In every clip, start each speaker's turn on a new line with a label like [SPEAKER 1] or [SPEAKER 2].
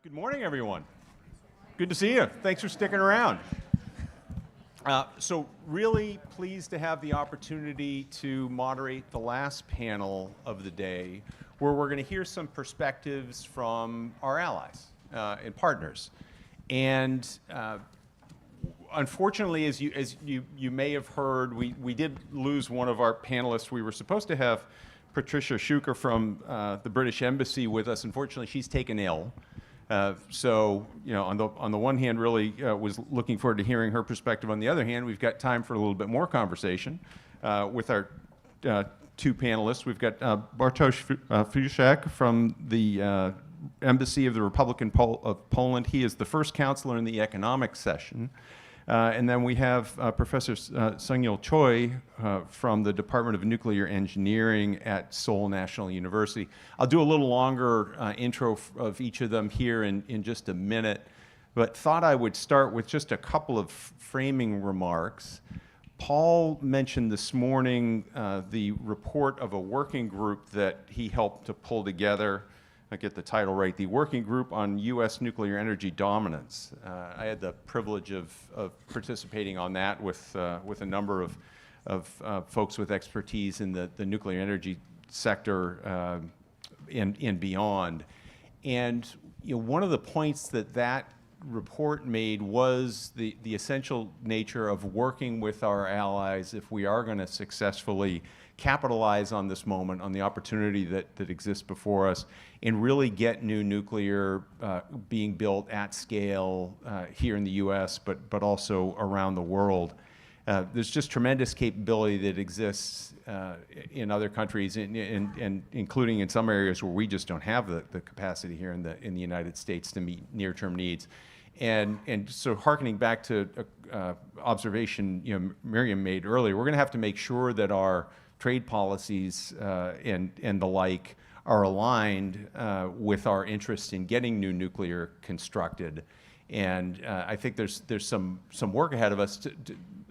[SPEAKER 1] Good morning, everyone. Good to see you. Thanks for sticking around. So really pleased to have the opportunity to moderate the last panel of the day, where we're going to hear some perspectives from our allies and partners. And unfortunately, as you may have heard, we did lose one of our panelists. We were supposed to have Patricia Schuker from the British Embassy with us. Unfortunately, she's taken ill. So, you know, on the one hand, really was looking forward to hearing her perspective. On the other hand, we've got time for a little bit more conversation with our two panelists. We've got Bartosz Fuszek from the Embassy of the Republic of Poland. He is the first counselor in the economics session. And then we have Professor Sung-Yul Choi from the Department of Nuclear Engineering at Seoul National University. I'll do a little longer intro of each of them here in just a minute, but thought I would start with just a couple of framing remarks. Paul mentioned this morning the report of a working group that he helped to pull together. I get the title right, the Working Group on U.S. Nuclear Energy Dominance. I had the privilege of participating on that with a number of folks with expertise in the nuclear energy sector and beyond. And you know, one of the points that report made was the essential nature of working with our allies if we are going to successfully capitalize on this moment, on the opportunity that exists before us, and really get new nuclear being built at scale here in the U.S., but also around the world. There's just tremendous capability that exists in other countries, and including in some areas where we just don't have the capacity here in the United States to meet near-term needs. And so hearkening back to observation Miriam made earlier, we're going to have to make sure that our trade policies and the like are aligned with our interest in getting new nuclear constructed. And I think there's some work ahead of us.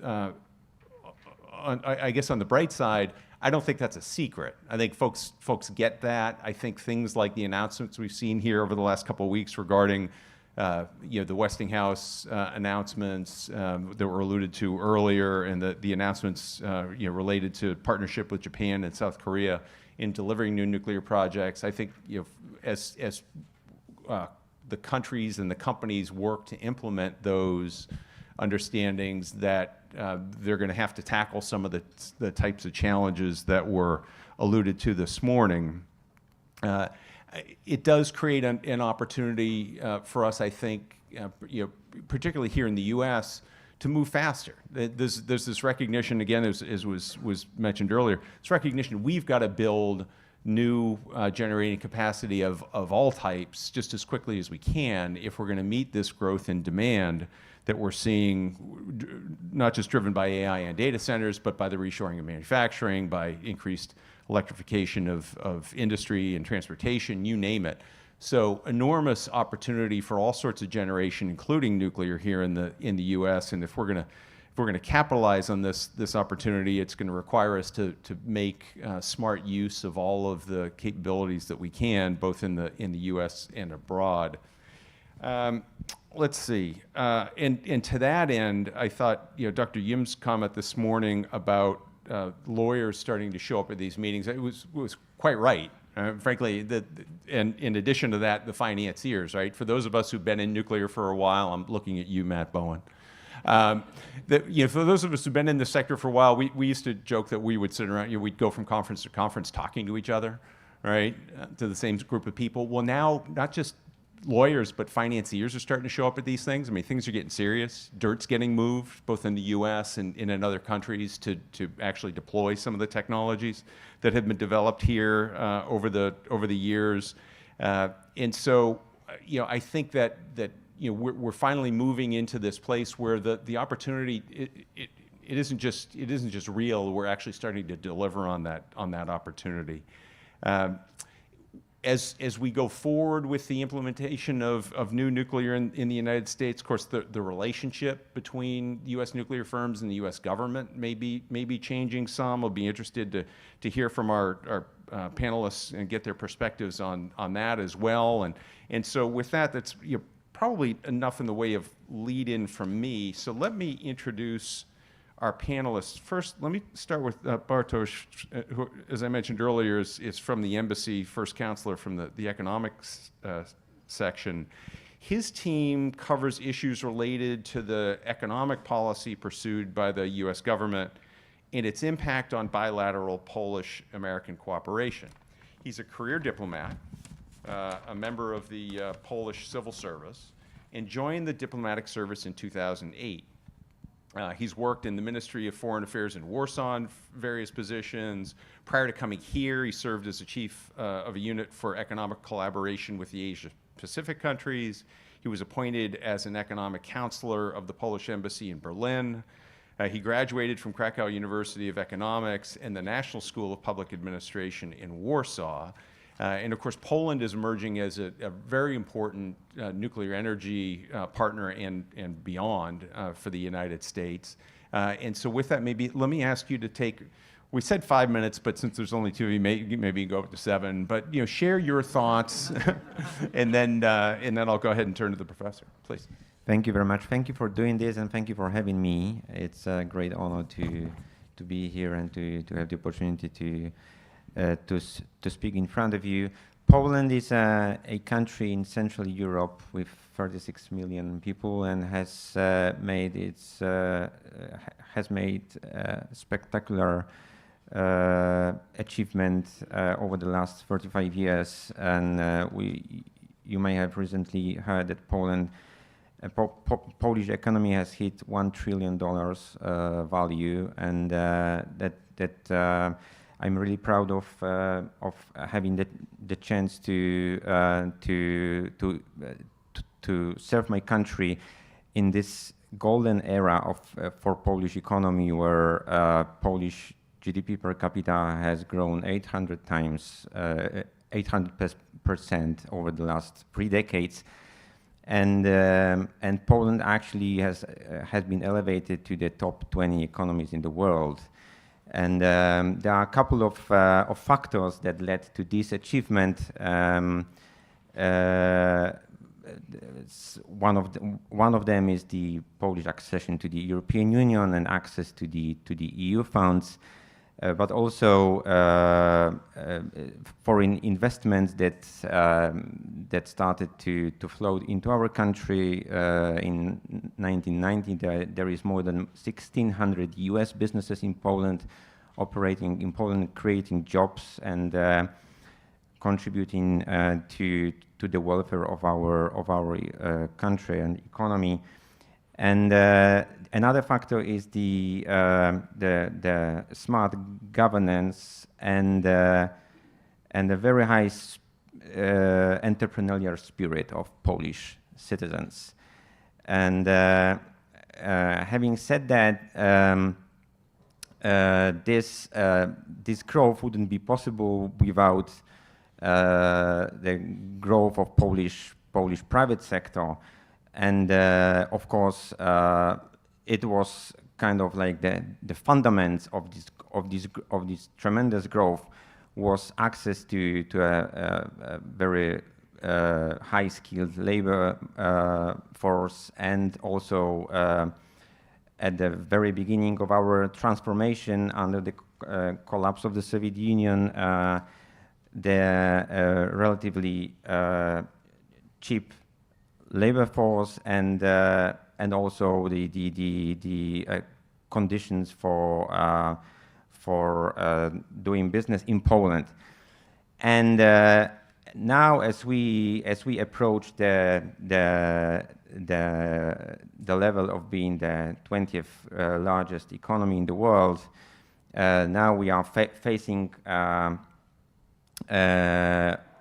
[SPEAKER 1] I guess on the bright side, I don't think that's a secret. I think folks get that. I think things like the announcements we've seen here over the last couple of weeks regarding the Westinghouse announcements that were alluded to earlier, and the announcements related to partnership with Japan and South Korea in delivering new nuclear projects. I think as the countries and the companies work to implement those understandings, that they're going to have to tackle some of the types of challenges that were alluded to this morning. It does create an opportunity for us, I think, particularly here in the U.S., to move faster. There's this recognition, again, as was mentioned earlier, this recognition we've got to build new generating capacity of all types just as quickly as we can if we're going to meet this growth in demand that we're seeing, not just driven by AI and data centers, but by the reshoring of manufacturing, by increased electrification of industry and transportation, you name it. So enormous opportunity for all sorts of generation, including nuclear here in the U.S. And if we're going to capitalize on this opportunity, it's going to require us to make smart use of all of the capabilities that we can, both in the U.S. and abroad. Let's see. And to that end, I thought Dr. Yim's comment this morning about lawyers starting to show up at these meetings, it was quite right. Frankly, and in addition to that, the financiers, right? For those of us who've been in nuclear for a while, I'm looking at you, Matt Bowen. For those of us who've been in the sector for a while, we used to joke that we would sit around, we'd go from conference to conference talking to each other, right? To the same group of people. Well, now, not just lawyers, but financiers are starting to show up at these things. I mean, things are getting serious. Dirt's getting moved, both in the U.S. and in other countries, to actually deploy some of the technologies that have been developed here over the years. And so, I think that we're finally moving into this place where the opportunity it isn't just real. We're actually starting to deliver on that opportunity. as we go forward with the implementation of new nuclear in the United States, of course, the relationship between U.S. nuclear firms and the U.S. government may be changing some. I'll be interested to hear from our panelists and get their perspectives on that as well. And so with that, that's probably enough in the way of lead-in from me. So let me introduce our panelists. First, let me start with Bartosz, who, as I mentioned earlier, is from the embassy, first counselor from the economics section. His team covers issues related to the economic policy pursued by the U.S. government and its impact on bilateral Polish-American cooperation. He's a career diplomat, a member of the Polish Civil Service, and joined the diplomatic service in 2008. He's worked in the Ministry of Foreign Affairs in Warsaw in various positions. Prior to coming here, he served as the chief of a unit for economic collaboration with the Asia-Pacific countries. He was appointed as an economic counselor of the Polish embassy in Berlin. He graduated from Krakow University of Economics and the National School of Public Administration in Warsaw. And of course, Poland is emerging as a very important nuclear energy partner and beyond for the United States. And so with that, maybe let me ask you to take, we said 5 minutes, but since there's only two of you, maybe go up to 7. But share your thoughts, and then I'll go ahead and turn to the professor, please.
[SPEAKER 2] Thank you very much. Thank you for doing this, and thank you for having me. It's a great honor to be here and to have the opportunity to speak in front of you. Poland is a country in Central Europe with 36 million people and has made spectacular achievement over the last 35 years. And you may have recently heard that Polish economy has hit $1 trillion value, and that I'm really proud of having the chance to serve my country in this golden era for Polish economy, where Polish GDP per capita has grown 800% over the last 3 decades, and Poland actually has been elevated to the top 20 economies in the world. And there are a couple of factors that led to this achievement. One of them is the Polish accession to the European Union and access to the EU funds, but also foreign investments that started to flow into our country in 1990. There is more than 1,600 US businesses in Poland, operating in Poland, creating jobs and contributing to the welfare of our country and economy. And another factor is the smart governance and the very high entrepreneurial spirit of Polish citizens. And having said that, this growth wouldn't be possible without the growth of Polish private sector. And of course, it was kind of like the fundamentals of this tremendous growth was access to a very high-skilled labor force, and also at the very beginning of our transformation under the collapse of the Soviet Union, the relatively cheap labor force and also the conditions for doing business in Poland. And now, as we approach the level of being the 20th largest economy in the world, now we are facing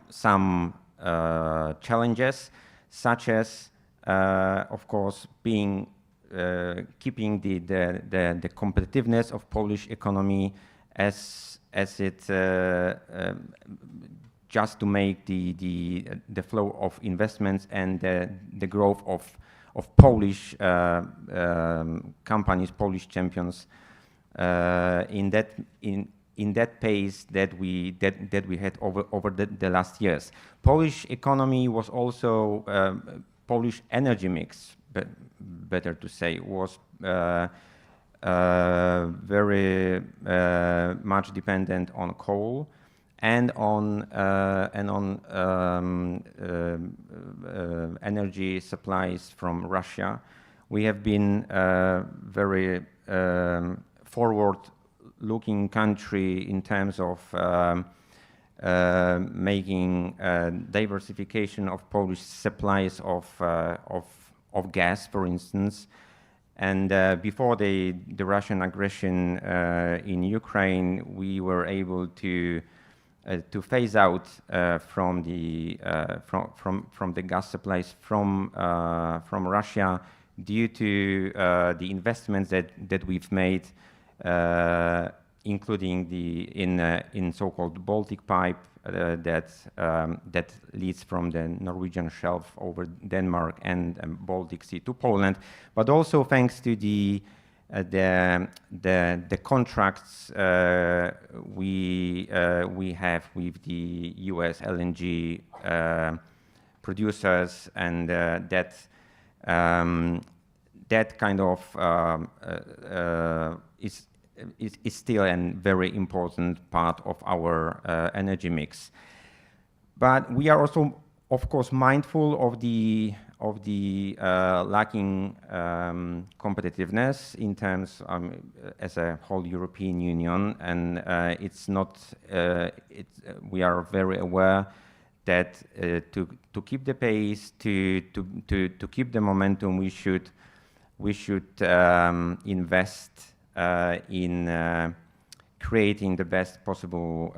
[SPEAKER 2] some challenges, such as, of course, keeping the competitiveness of Polish economy as it just to make the flow of investments and the growth of Polish companies, Polish champions in that pace that we had over the last years. Polish economy was also Polish energy mix, better to say, was very much dependent on coal and on energy supplies from Russia. We have been very forward-looking country in terms of making diversification of Polish supplies of gas, for instance. And before the Russian aggression in Ukraine, we were able to phase out from the gas supplies from Russia due to the investments that we've made, including in so-called Baltic pipe that leads from the Norwegian shelf over Denmark and Baltic Sea to Poland, but also thanks to the contracts we have with the US LNG producers, and that kind of is still a very important part of our energy mix. But we are also, of course, mindful of the lacking competitiveness in terms as a whole European Union, and it's not. We are very aware that to keep the pace, to keep the momentum, we should invest in creating the best possible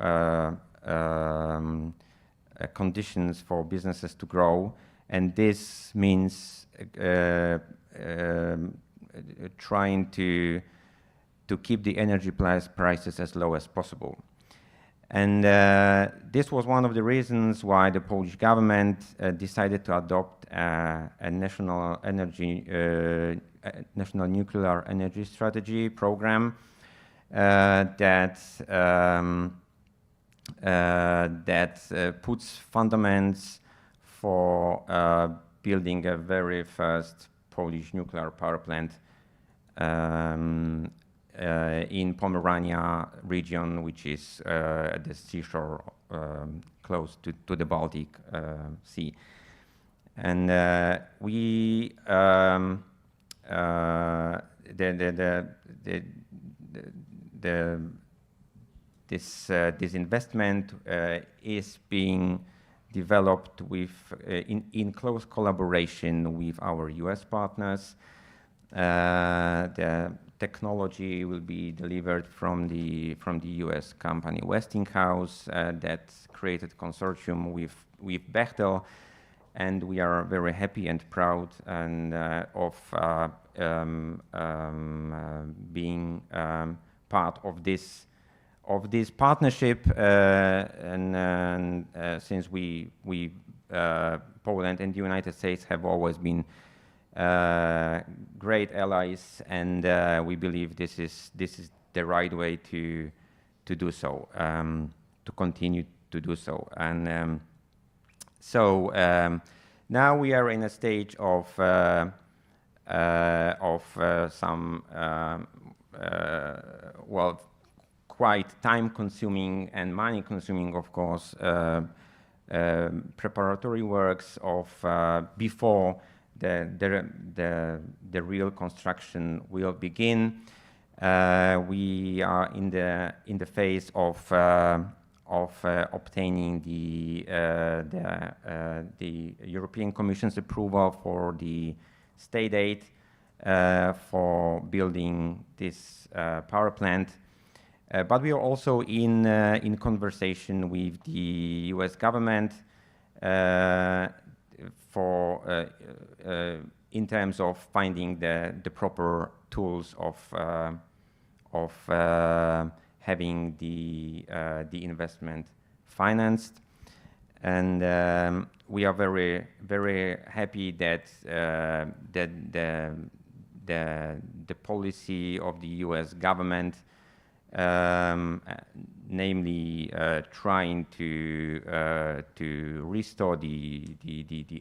[SPEAKER 2] conditions for businesses to grow, and this means trying to keep the energy prices as low as possible. And this was one of the reasons why the Polish government decided to adopt a national nuclear energy strategy program that puts fundaments for building a very first Polish nuclear power plant in Pomerania region, which is at the seashore close to the Baltic Sea. And this investment is being developed in close collaboration with our US partners. The technology will be delivered from the US company Westinghouse that created consortium with Bechtel, and we are very happy and proud and of being part of this partnership, and since Poland and the United States have always been great allies, and we believe this is the right way to do so, to continue to do so. And now we are in a stage of some quite time-consuming and money-consuming, of course, preparatory works of before the real construction will begin. We are in the phase of obtaining the European Commission's approval for the state aid for building this power plant. But we are also in conversation with the US government in terms of finding the proper tools of having the investment financed. And we are very, very happy that the policy of the U.S. government, namely trying to restore the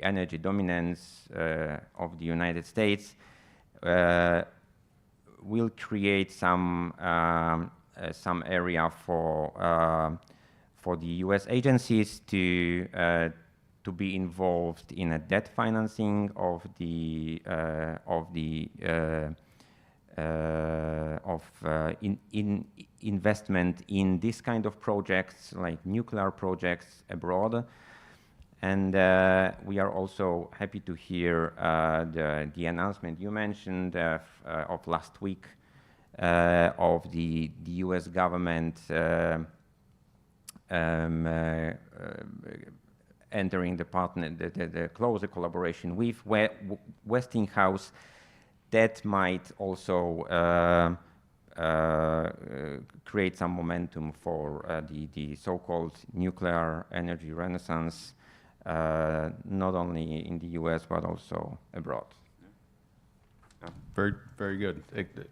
[SPEAKER 2] energy dominance of the United States, will create some area for the U.S. agencies to be involved in a debt financing of investment in this kind of projects, like nuclear projects abroad. And we are also happy to hear the announcement you mentioned of last week of the U.S. government entering the closer collaboration with Westinghouse. That might also create some momentum for the so-called nuclear energy renaissance, not only in the US, but also abroad.
[SPEAKER 1] Very, very good.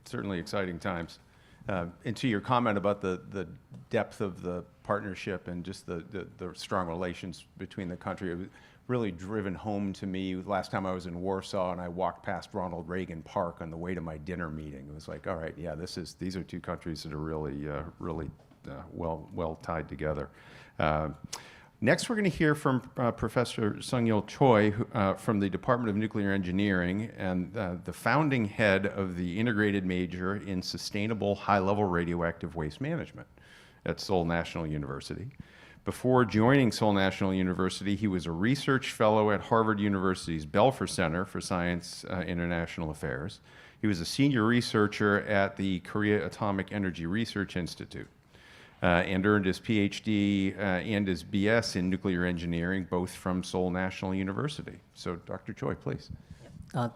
[SPEAKER 1] Certainly exciting times. And to your comment about the depth of the partnership and just the strong relations between the country, it was really driven home to me last time I was in Warsaw and I walked past Ronald Reagan Park on the way to my dinner meeting. It was like, all right, yeah, these are two countries that are really, well tied together. Next, we're going to hear from Professor Sung-Yul Choi from the Department of Nuclear Engineering and the founding head of the integrated major in sustainable high-level radioactive waste management at Seoul National University. Before joining Seoul National University, he was a research fellow at Harvard University's Belfer Center for Science International Affairs. He was a senior researcher at the Korea Atomic Energy Research Institute. And earned his PhD and his BS in nuclear engineering, both from Seoul National University. So, Dr. Choi, please.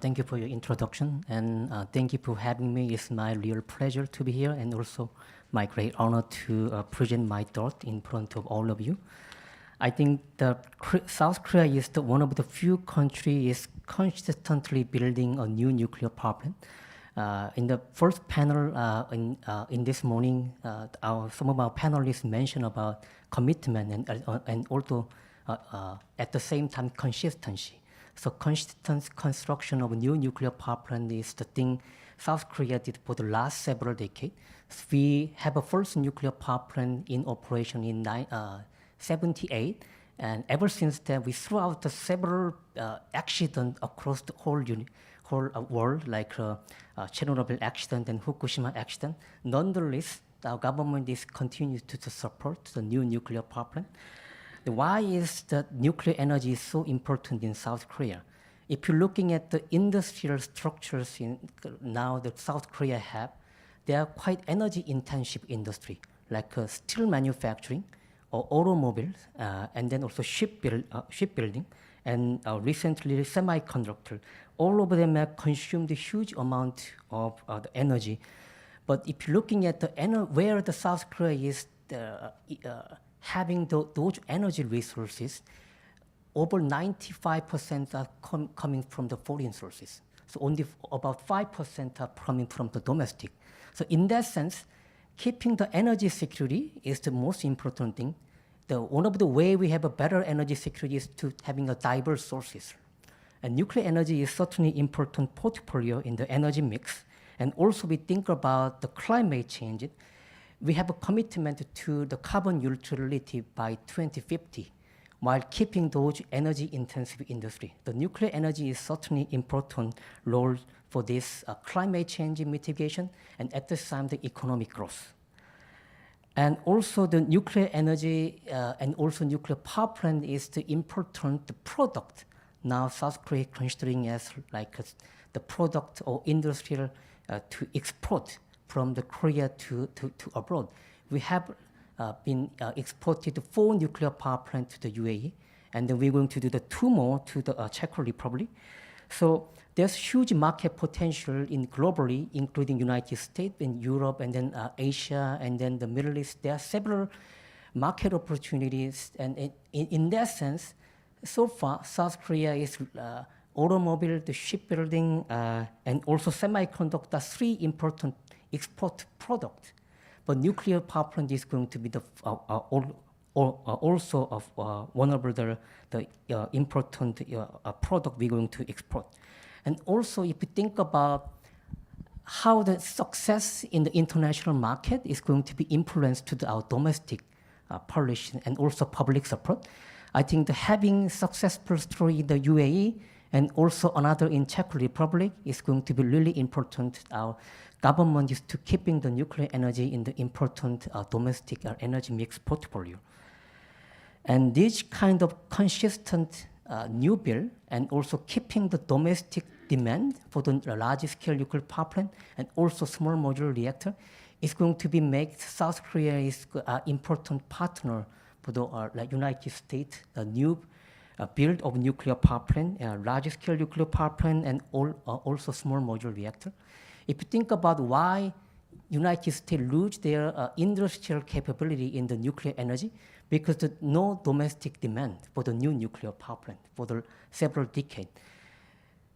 [SPEAKER 3] Thank you for your introduction, and thank you for having me. It's my real pleasure to be here, and also my great honor to present my thought in front of all of you. I think South Korea is one of the few countries consistently building a new nuclear power plant. In the first panel in this morning, some of our panelists mentioned about commitment and also at the same time consistency. So consistent construction of a new nuclear power plant is the thing South Korea did for the last several decades. We have a first nuclear power plant in operation in 1978, and ever since then we threw out the several accidents across the whole world, like Chernobyl accident and Fukushima accident. Nonetheless, our government is continuing to support the new nuclear power plant. Why is the nuclear energy so important in South Korea? If you're looking at the industrial structures now that South Korea have, they are quite energy-intensive industry, like steel manufacturing, or automobiles, and then also shipbuilding, and recently semiconductor. All of them have consumed a huge amount of the energy. But if you're looking at where the South Korea is having those energy resources, over 95% are coming from the foreign sources. So only about 5% are coming from the domestic. So in that sense, keeping the energy security is the most important thing. One of the way we have a better energy security is to having a diverse sources. And nuclear energy is certainly important portfolio in the energy mix. And also we think about the climate change. We have a commitment to the carbon neutrality by 2050, while keeping those energy-intensive industry. The nuclear energy is certainly important role for this climate change mitigation, and at the same time, the economic growth. And also the nuclear energy and also nuclear power plant is the important product. Now South Korea considering as like the product or industrial to export from the Korea to abroad. We have been exported 4 nuclear power plants to the UAE, and then we're going to do the 2 more to the Czech Republic. So there's huge market potential globally, including United States and Europe, and then Asia, and then the Middle East. There are several market opportunities. And in that sense, so far, South Korea is automobile, the shipbuilding, and also semiconductor, three important export products. But nuclear power plant is going to be the also of one of the important product we're going to export. And also, if you think about how the success in the international market is going to be influenced to our domestic policy and also public support, I think having successful story in the UAE and also another in Czech Republic is going to be really important. Our government is to keeping the nuclear energy in the important domestic energy mix portfolio. And this kind of consistent new build and also keeping the domestic demand for the large-scale nuclear power plant and also small modular reactor is going to be make South Korea is important partner for the like United States, a new build of nuclear power plant, large-scale nuclear power plant, and also small modular reactor. If you think about why United States lose their industrial capability in the nuclear energy, because there's no domestic demand for the new nuclear power plant for the several decades.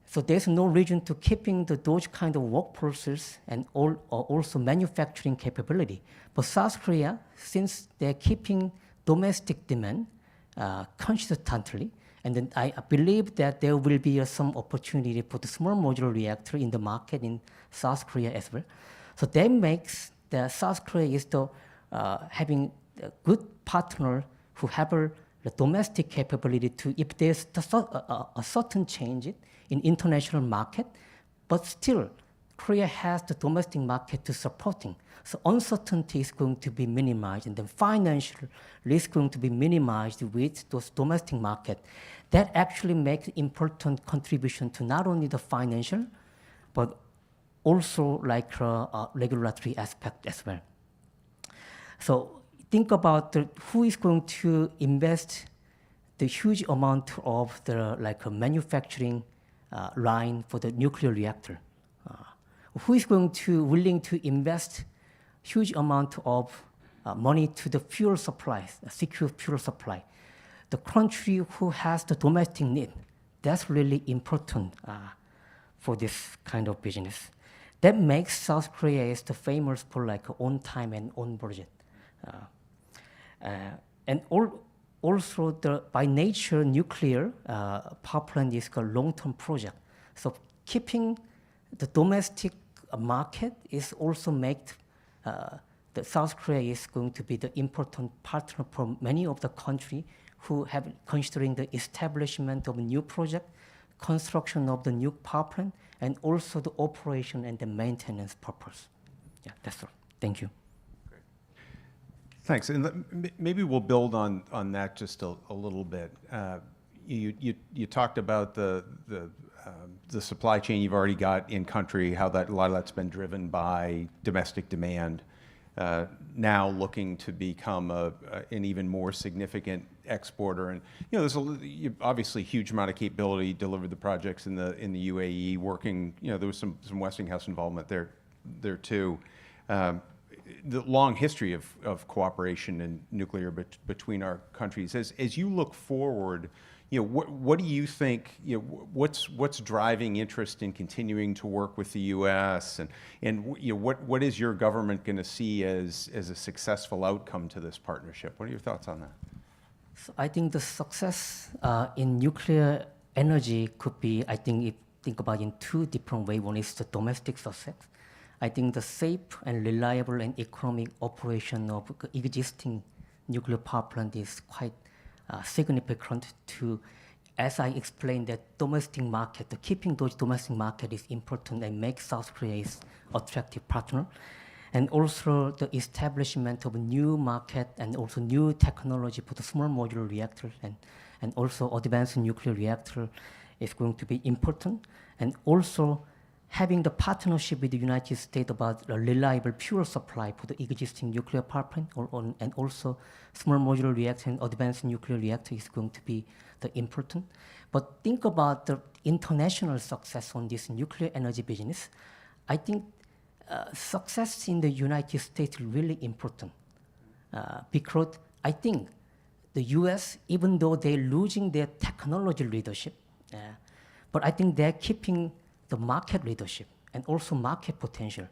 [SPEAKER 3] So there's no reason to keeping those kind of workforces and also manufacturing capability. But South Korea, since they're keeping domestic demand consistently, and then I believe that there will be some opportunity for the small modular reactor in the market in South Korea as well. So that makes the South Korea is the having a good partner who have the domestic capability to, if there's a certain change in international market, but still Korea has the domestic market to supporting. So uncertainty is going to be minimized, and then financial risk going to be minimized with those domestic market. That actually makes important contribution to not only the financial, but also like regulatory aspect as well. So think about who is going to invest the huge amount of the manufacturing line for the nuclear reactor. Who is going to willing to invest huge amount of money to the fuel supplies, secure fuel supply? The country who has the domestic need. That's really important for this kind of business. That makes South Korea is the famous for like on time and on budget. And also by nature, nuclear power plant is a long-term project. So keeping the domestic market is also make the South Korea is going to be the important partner for many of the countries who have considering the establishment of a new project, construction of the new power plant, and also the operation and the maintenance purpose. Yeah, that's all. Thank you.
[SPEAKER 1] Great. Thanks. And maybe we'll build on that just a little bit. You talked about the supply chain you've already got in country, how a lot of that's been driven by domestic demand. Now looking to become an even more significant exporter, and there's obviously a huge amount of capability. Delivered the projects in the UAE, working. There was some Westinghouse involvement there too. The long history of cooperation in nuclear between our countries. As you look forward, what do you think? What's driving interest in continuing to work with the U.S. and what is your government going to see as a successful outcome to this partnership? What are your thoughts on that?
[SPEAKER 3] So I think the success in nuclear energy could be, I think, think about in two different ways. One is the domestic success. I think the safe and reliable and economic operation of existing nuclear power plant is quite significant to, as I explained, that domestic market, keeping those domestic market is important and make South Korea is attractive partner. And also the establishment of a new market and also new technology for the small modular reactor and also advanced nuclear reactor is going to be important. And also having the partnership with the United States about a reliable fuel supply for the existing nuclear power plant and also small modular reactor and advanced nuclear reactor is going to be the important. But think about the international success on this nuclear energy business. I think success in the United States is really important because I think the US, even though they're losing their technology leadership, but I think they're keeping the market leadership and also market potential.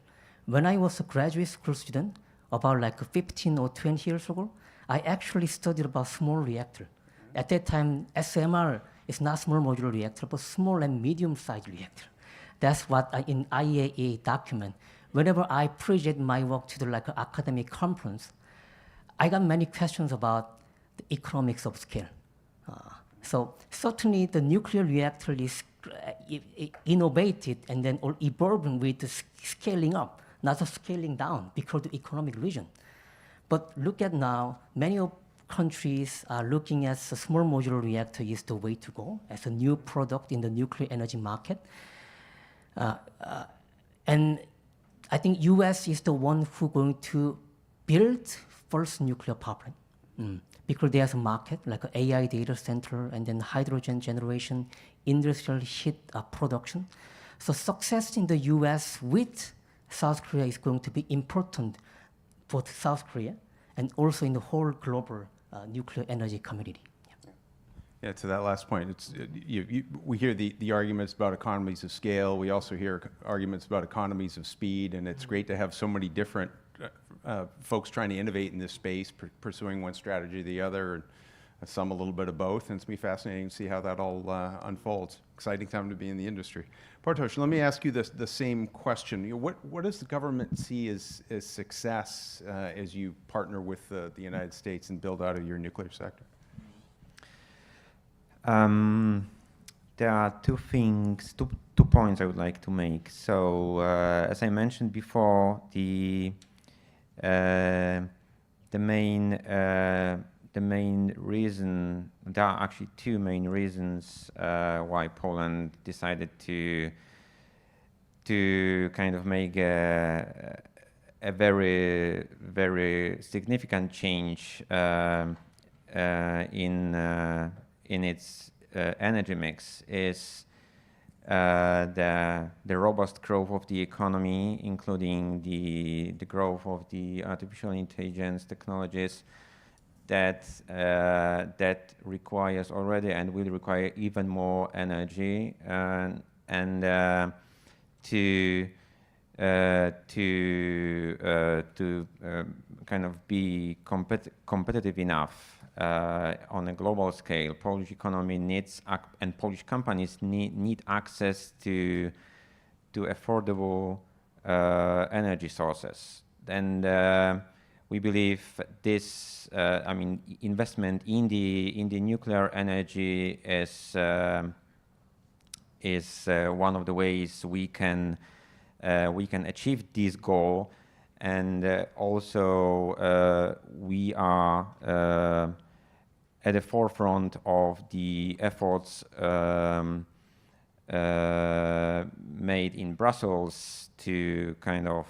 [SPEAKER 3] When I was a graduate school student, about like 15 or 20 years ago, I actually studied about small reactor. At that time, SMR is not small modular reactor, but small and medium-sized reactor. That's what in IAEA document. Whenever I present my work to the like academic conference, I got many questions about the economics of scale. So certainly the nuclear reactor is innovated and then or evolving with the scaling up, not just scaling down because of the economic reason. But look at now, many of countries are looking at a small modular reactor is the way to go as a new product in the nuclear energy market. And I think US is the one who going to build first nuclear power plant. Because there's a market like an AI data center and then hydrogen generation, industrial heat production. So success in the US with South Korea is going to be important for South Korea and also in the whole global nuclear energy community.
[SPEAKER 1] Yeah, to that last point, it's, we hear the arguments about economies of scale. We also hear arguments about economies of speed, and it's great to have so many different folks trying to innovate in this space, pursuing one strategy or the other, and some a little bit of both, and it's going to be fascinating to see how that all unfolds. Exciting time to be in the industry. Bartosz, let me ask you the same question. What does the government see as success as you partner with the United States and build out of your nuclear sector?
[SPEAKER 2] There are two points I would like to make. So, as I mentioned before, the main reason, there are actually two main reasons why Poland decided to kind of make a very, very significant change in its energy mix is the robust growth of the economy, including the growth of the artificial intelligence technologies that requires already and will require even more energy, and to kind of be competitive enough on a global scale. Polish economy needs, and Polish companies need access to affordable energy sources. And we believe this, investment in the nuclear energy is one of the ways we can achieve this goal. And also we are at the forefront of the efforts made in Brussels to kind of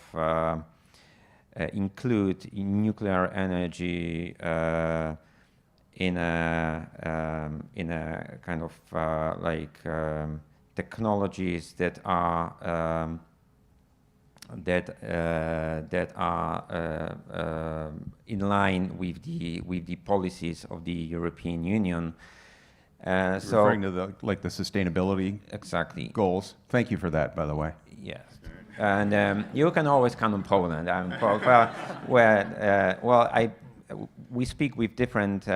[SPEAKER 2] include nuclear energy in a kind of technologies that are in line with the policies of the European Union. So
[SPEAKER 1] referring to the sustainability goals. Thank you for that, by the way.
[SPEAKER 2] Yes, and you can always count on Poland. We speak with different,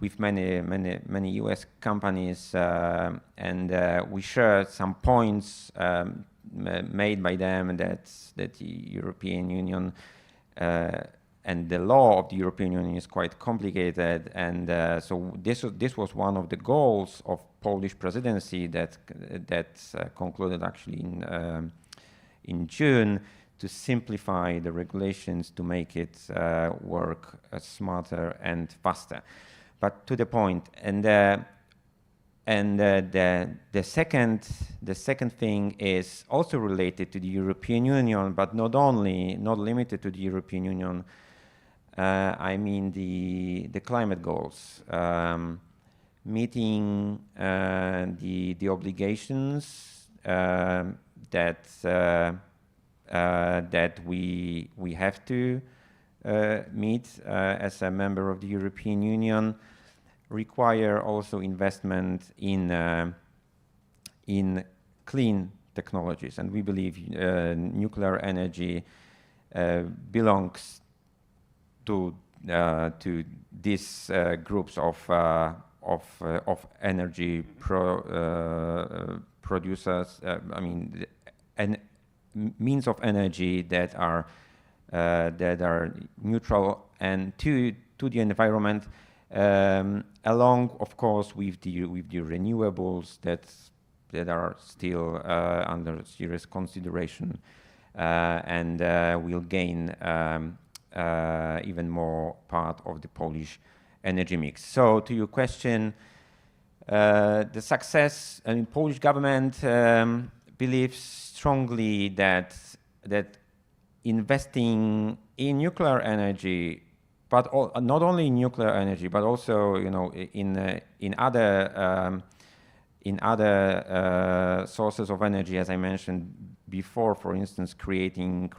[SPEAKER 2] with many U.S. companies, and we share some points made by them that the European Union and the law of the European Union is quite complicated, and so this was one of the goals of Polish presidency that concluded actually in June, to simplify the regulations to make it work smarter and faster. But to the point, the second thing is also related to the European Union, but not limited to the European Union. I mean the climate goals, meeting the obligations that we have to meet as a member of the European Union require also investment in clean technologies, and we believe nuclear energy belongs to these groups of energy producers. I mean, and means of energy that are neutral and to the environment, along, of course, with the renewables that are still under serious consideration, and will gain even more part of the Polish energy mix. So to your question, the success, and Polish government believes strongly that investing in nuclear energy, but not only in nuclear energy, but also in other sources of energy, as I mentioned before, for instance, creating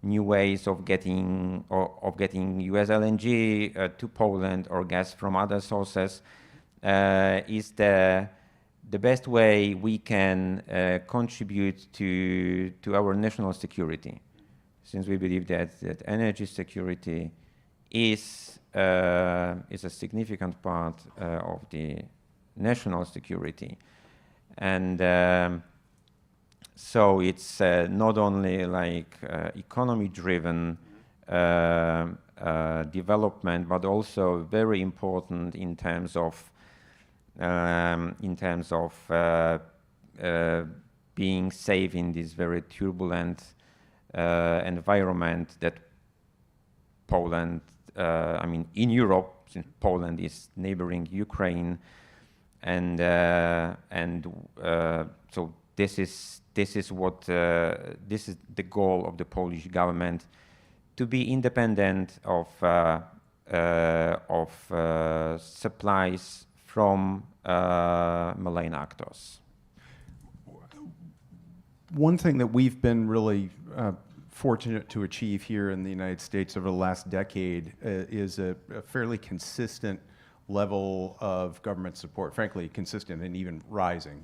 [SPEAKER 2] new ways of getting US LNG to Poland or gas from other sources, is the best way we can contribute to our national security, since we believe that energy security is a significant part of the national security. And so it's not only like economy-driven development, but also very important in terms of being safe in this very turbulent environment that Poland, I mean, in Europe, since Poland is neighboring Ukraine, and so this is the goal of the Polish government, to be independent of supplies from malign actors.
[SPEAKER 1] One thing that we've been really fortunate to achieve here in the United States over the last decade is a fairly consistent level of government support, frankly, consistent and even rising.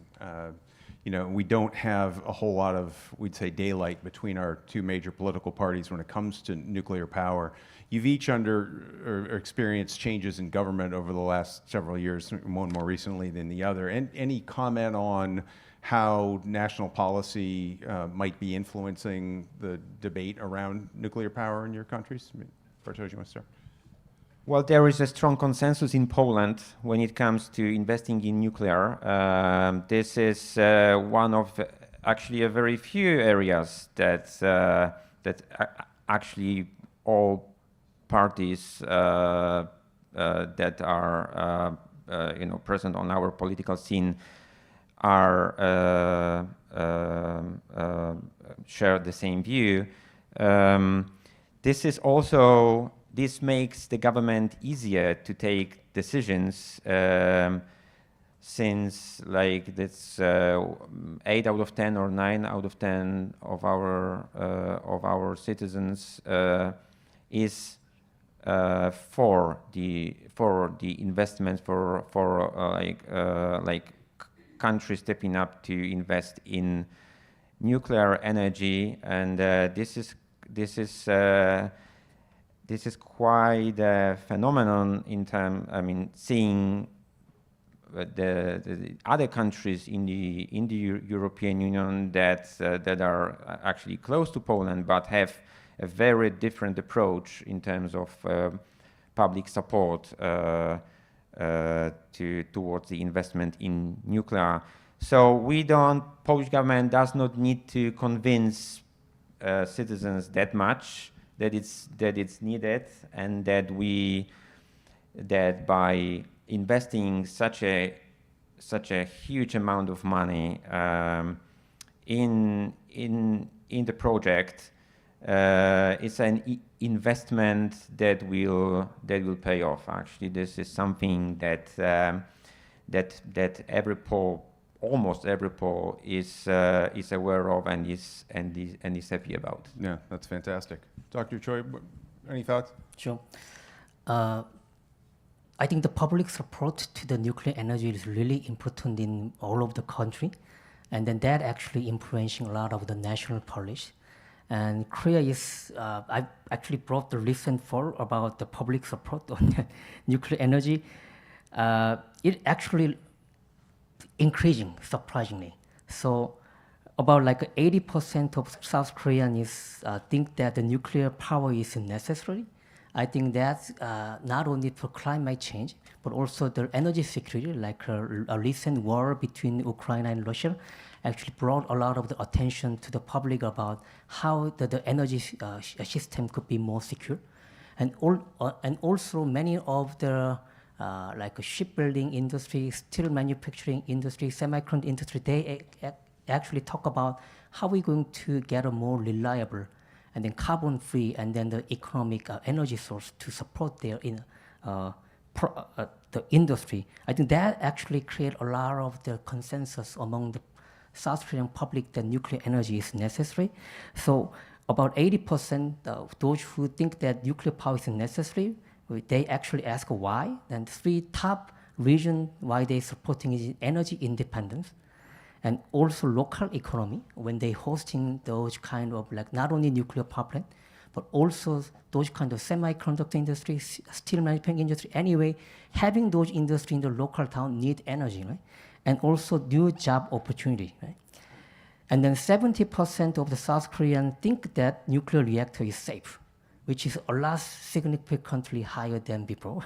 [SPEAKER 1] We don't have a whole lot of, we'd say, daylight between our two major political parties when it comes to nuclear power. You've each experienced changes in government over the last several years, one more recently than the other. Any comment on how national policy might be influencing the debate around nuclear power in your countries? Bartosz, you want to start?
[SPEAKER 2] Well, there is a strong consensus in Poland when it comes to investing in nuclear. This is one of actually a very few areas that actually all parties that are present on our political scene are share the same view. This makes the government easier to take decisions, since like that's 8 out of 10 or 9 out of 10 of our citizens is for the investment for countries stepping up to invest in nuclear energy, and this is quite a phenomenon in terms. I mean, seeing the other countries in the European Union that are actually close to Poland, but have a very different approach in terms of public support towards the investment in nuclear. So Polish government does not need to convince citizens that much that it's needed, and that by investing such a huge amount of money in the project, it's an investment that will pay off. Actually, this is something that every poll almost every poll is aware of and is happy about.
[SPEAKER 1] Yeah, that's fantastic. Dr. Choi, any thoughts?
[SPEAKER 3] Sure. I think the public support to the nuclear energy is really important in all of the country, and then that actually influencing a lot of the national policy. And Korea is, I actually brought the recent poll about the public support on nuclear energy. It actually increasing, surprisingly. So about like 80% of South Koreans think that the nuclear power is necessary. I think that's not only for climate change, but also the energy security, like a recent war between Ukraine and Russia actually brought a lot of the attention to the public about how the energy system could be more secure. And also many of the like shipbuilding industry, steel manufacturing industry, semiconductor industry, they actually talk about how we're going to get a more reliable and then carbon-free and then the economic energy source to support their the industry. I think that actually create a lot of the consensus among the South Korean public that nuclear energy is necessary. So about 80% of those who think that nuclear power is necessary, they actually ask why. And 3 top reasons why they're supporting is energy independence, and also local economy when they hosting those kind of like not only nuclear power plant, but also those kind of semiconductor industry, steel manufacturing industry. Anyway, having those industry in the local town need energy, right? And also new job opportunity, right? And then 70% of the South Koreans think that nuclear reactor is safe, which is a lot significantly higher than before.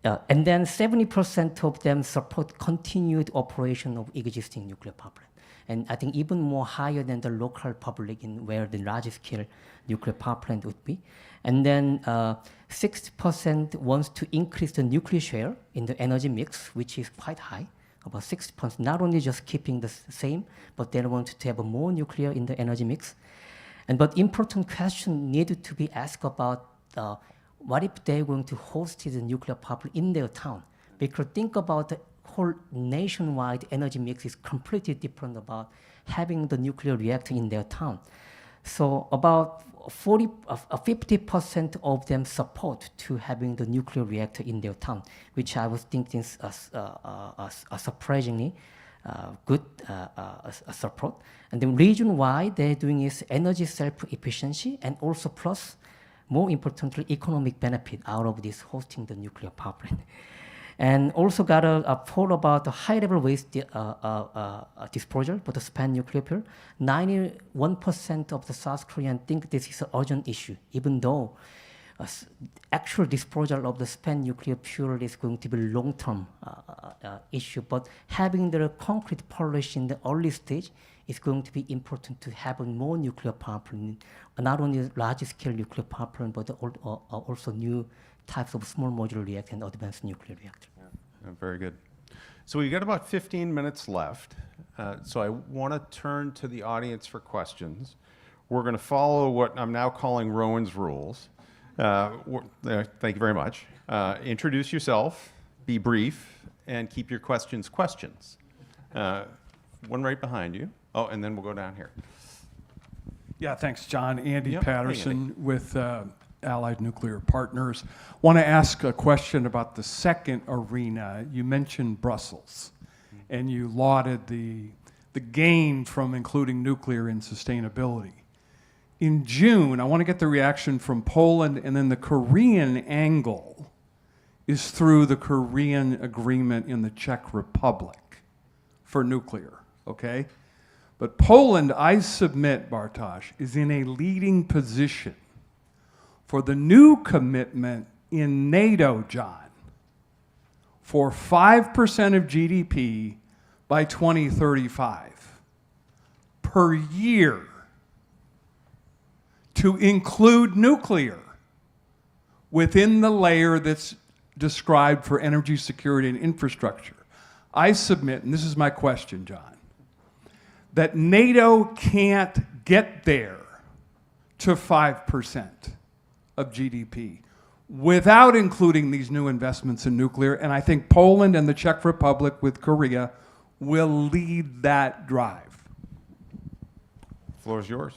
[SPEAKER 3] And then 70% of them support continued operation of existing nuclear power plant. And I think even more higher than the local public in where the largest scale nuclear power plant would be. And then 60% wants to increase the nuclear share in the energy mix, which is quite high, about 60%, not only just keeping the same, but they want to have more nuclear in the energy mix. But important question needed to be asked about what if they're going to host the nuclear power plant in their town? Because think about the whole nationwide energy mix is completely different about having the nuclear reactor in their town. So about 50% of them support to having the nuclear reactor in their town, which I was thinking is surprisingly good support. And the reason why they're doing is energy self-efficiency and also plus, more importantly, economic benefit out of this hosting the nuclear power plant. And also got a poll about the high-level waste disposal for the spent nuclear fuel. 91% of the South Koreans think this is an urgent issue, even though actual disposal of the spent nuclear fuel is going to be long-term issue. But having the concrete policy in the early stage is going to be important to have more nuclear power plant, not only large-scale nuclear power plant, but also new types of small modular reactor and advanced nuclear reactor.
[SPEAKER 1] Yeah, very good. So we've got about 15 minutes left. So I want to turn to the audience for questions. We're going to follow what I'm now calling Rowan's rules. Thank you very much. Introduce yourself, be brief, and keep your questions questions. One right behind you. Oh, and then we'll go down here.
[SPEAKER 4] Yeah, thanks, John. Andy
[SPEAKER 1] Yep.
[SPEAKER 4] Patterson
[SPEAKER 1] Hey, Andy.
[SPEAKER 4] with Allied Nuclear Partners. Want to ask a question about the second arena. You mentioned Brussels, and you lauded the gain from including nuclear in sustainability. In June, I want to get the reaction from Poland, and then the Korean angle is through the Korean agreement in the Czech Republic for nuclear, okay? But Poland, I submit, Bartosz, is in a leading position for the new commitment in NATO, John, for 5% of GDP by 2035 per year to include nuclear within the layer that's described for energy security and infrastructure. I submit, and this is my question, John, that NATO can't get there to 5% of GDP without including these new investments in nuclear. And I think Poland and the Czech Republic with Korea will lead that drive?
[SPEAKER 1] Floor is yours.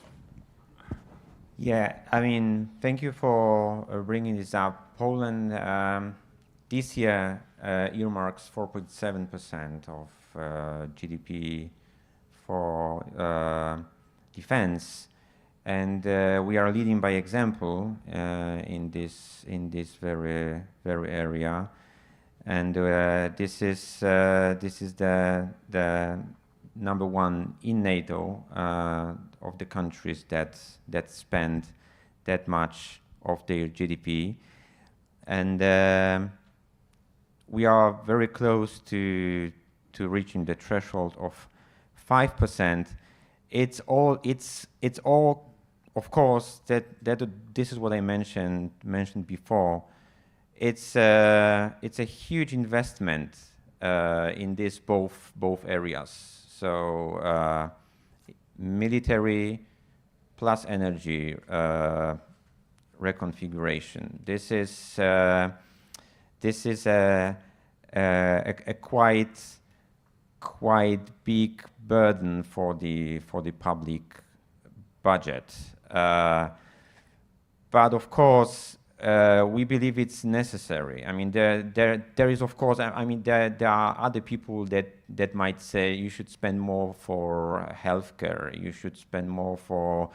[SPEAKER 2] Yeah, I mean, thank you for bringing this up. Poland this year earmarks 4.7% of GDP for defense, and we are leading by example in this very area. And this is the number one in NATO of the countries that spend that much of their GDP, and we are very close to reaching the threshold of 5%. It's all, of course, that this is what I mentioned before. It's a huge investment in these both areas. So military plus energy reconfiguration. This is a quite big burden for the public budget. But of course, we believe it's necessary. I mean, there is, of course, I mean, there are other people that might say you should spend more for healthcare, you should spend more for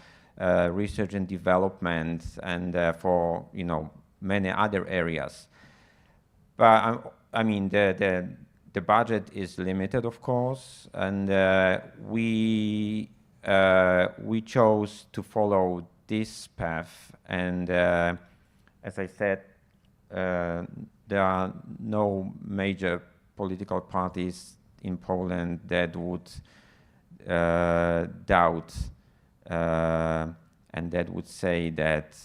[SPEAKER 2] research and development, and for, you know, many other areas. But I mean, the budget is limited, of course, and we chose to follow this path. And as I said, there are no major political parties in Poland that would doubt and that would say that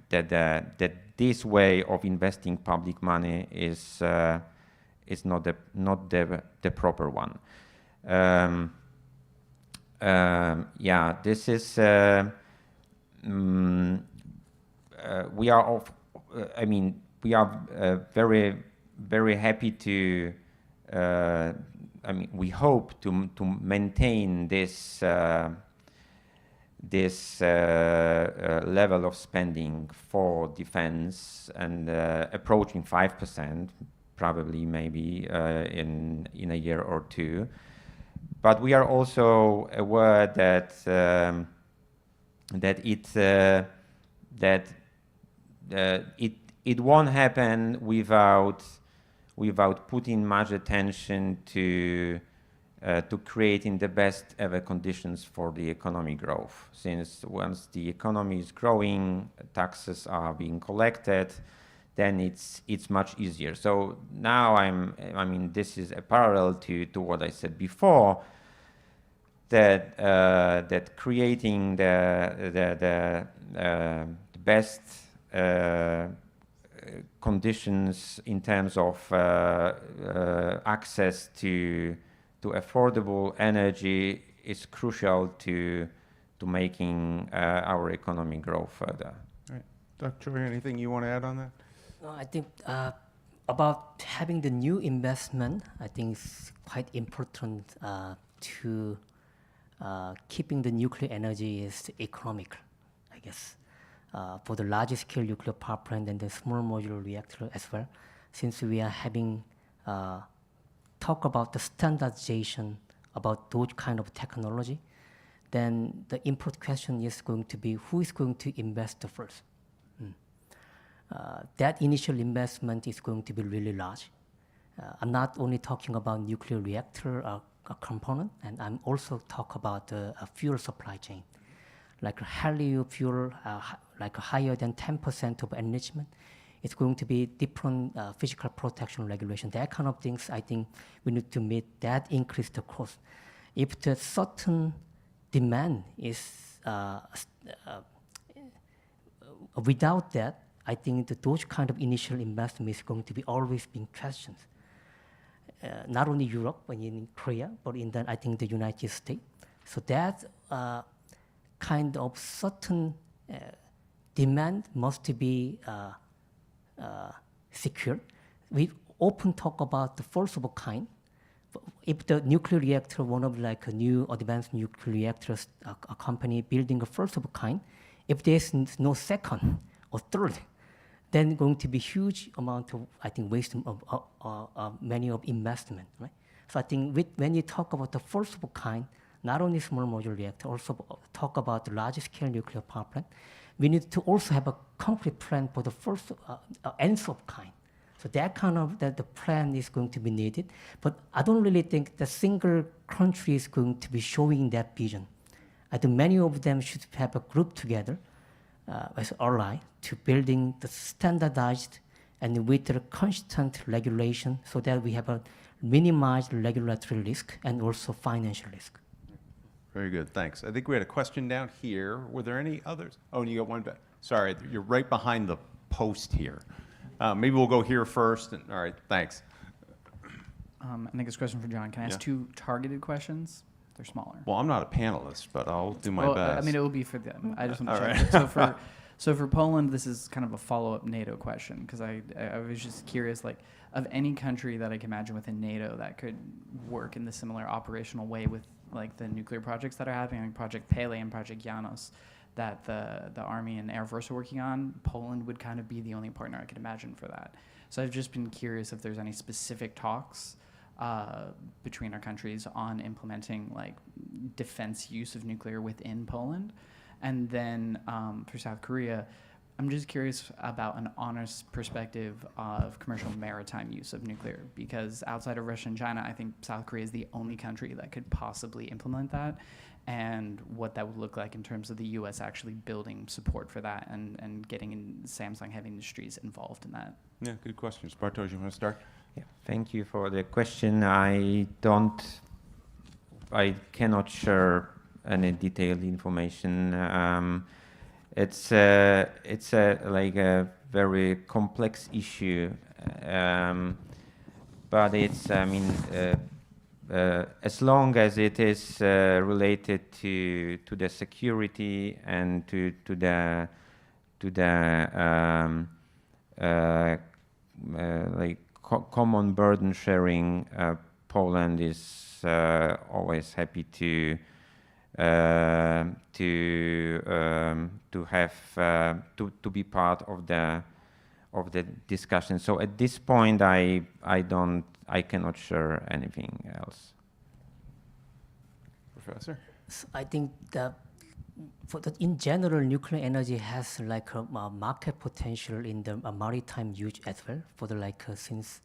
[SPEAKER 2] that this way of investing public money is not the proper one. Yeah, this is. We are I mean, we are very happy to. I mean, we hope to maintain this level of spending for defense and approaching 5%, probably maybe in a year or two. But we are also aware that it won't happen without putting much attention to creating the best ever conditions for the economic growth. Since once the economy is growing, taxes are being collected, then it's much easier. So now I mean, this is a parallel to what I said before, that creating the best conditions in terms of access to affordable energy is crucial to making our economy grow further.
[SPEAKER 1] All right. Dr. Choi, anything you want to add on that?
[SPEAKER 3] No, I think about having the new investment, I think it's quite important to keeping the nuclear energy is economical, I guess. For the large scale nuclear power plant and the small modular reactor as well, since we are having talk about the standardization about those kind of technology, then the important question is going to be who is going to invest first. That initial investment is going to be really large. I'm not only talking about nuclear reactor component, and I'm also talk about a fuel supply chain, like a helium fuel, like higher than 10% of enrichment. It's going to be different physical protection regulation. That kind of things, I think we need to meet that increase the cost. If the certain demand is without that, I think that those kind of initial investment is going to be always being questioned. Not only Europe, but in Korea, but in I think the United States. So that kind of certain demand must be secured. We often talk about the force of a kind, if the nuclear reactor, one of like a new advanced nuclear reactors, a company building a first of a kind, if there's no second or third, then going to be huge amount of, I think, waste of many of investment, right? So I think when you talk about the first of a kind, not only small modular reactor, also talk about the large scale nuclear power plant, we need to also have a concrete plan for the first nth of kind. So that kind of the plan is going to be needed, but I don't really think the single country is going to be showing that vision. I think many of them should have a group together as ally to building the standardized and with the constant regulation so that we have a minimized regulatory risk and also financial risk.
[SPEAKER 1] Very good, thanks. I think we had a question down here. Were there any others? Oh, and you got one back. Sorry, you're right behind the post here. Maybe we'll go here first. All right, thanks.
[SPEAKER 5] I think it's a question for John. Can I ask two targeted questions? They're smaller.
[SPEAKER 1] Well, I'm not a panelist, but I'll do my best.
[SPEAKER 5] I mean, it will be for them. I just want to
[SPEAKER 1] All
[SPEAKER 5] check. So for Poland, this is kind of a follow-up NATO question, because I was just curious, like, of any country that I can imagine within NATO that could work in the similar operational way with like the nuclear projects that are happening, like Project Pele and Project Janos, that the Army and Air Force are working on, Poland would kind of be the only partner I could imagine for that. So I've just been curious if there's any specific talks between our countries on implementing like defense use of nuclear within Poland. And then for South Korea, I'm just curious about an honest perspective of commercial maritime use of nuclear, because outside of Russia and China, I think South Korea is the only country that could possibly implement that, and what that would look like in terms of the U.S. actually building support for that and getting Samsung Heavy Industries involved in that.
[SPEAKER 1] Yeah, good questions. Bartosz, you want to start?
[SPEAKER 2] Yeah, thank you for the question. I cannot share any detailed information. It's like a very complex issue, but it's, I mean, as long as it is related to the security and to the common burden sharing, Poland is always happy to be part of the discussion. So at this point, I cannot share anything else.
[SPEAKER 1] Professor?
[SPEAKER 3] So I think that in general, nuclear energy has like a market potential in the maritime use as well. For the since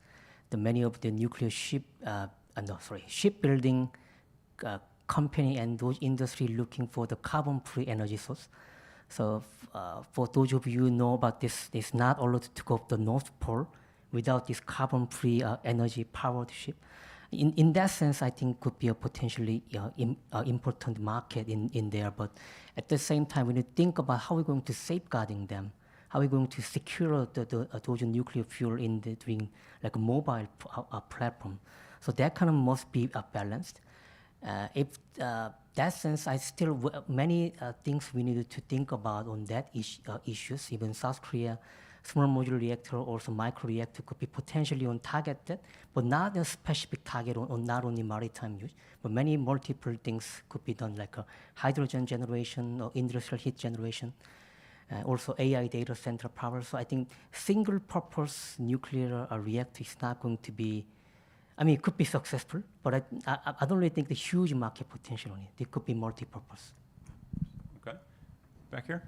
[SPEAKER 3] the many of the nuclear shipbuilding company and those industry looking for the carbon-free energy source. So for those of you who know about this, it's not allowed to go to the North Pole without this carbon-free energy-powered ship. In that sense, I think could be a potentially important market in there. But at the same time, when you think about how we're going to safeguarding them, how we're going to secure those nuclear fuel during like a mobile platform. So that kind of must be balanced. If that sense, I still many things we needed to think about on that issues. Even South Korea, small modular reactor, also micro reactor could be potentially on targeted, but not a specific target on not only maritime use, but many multiple things could be done, like a hydrogen generation or industrial heat generation, also AI data center power. So I think single purpose nuclear reactor is not going to be. I mean, it could be successful, but I don't really think the huge market potential on it. It could be multi-purpose.
[SPEAKER 1] Okay. Back here?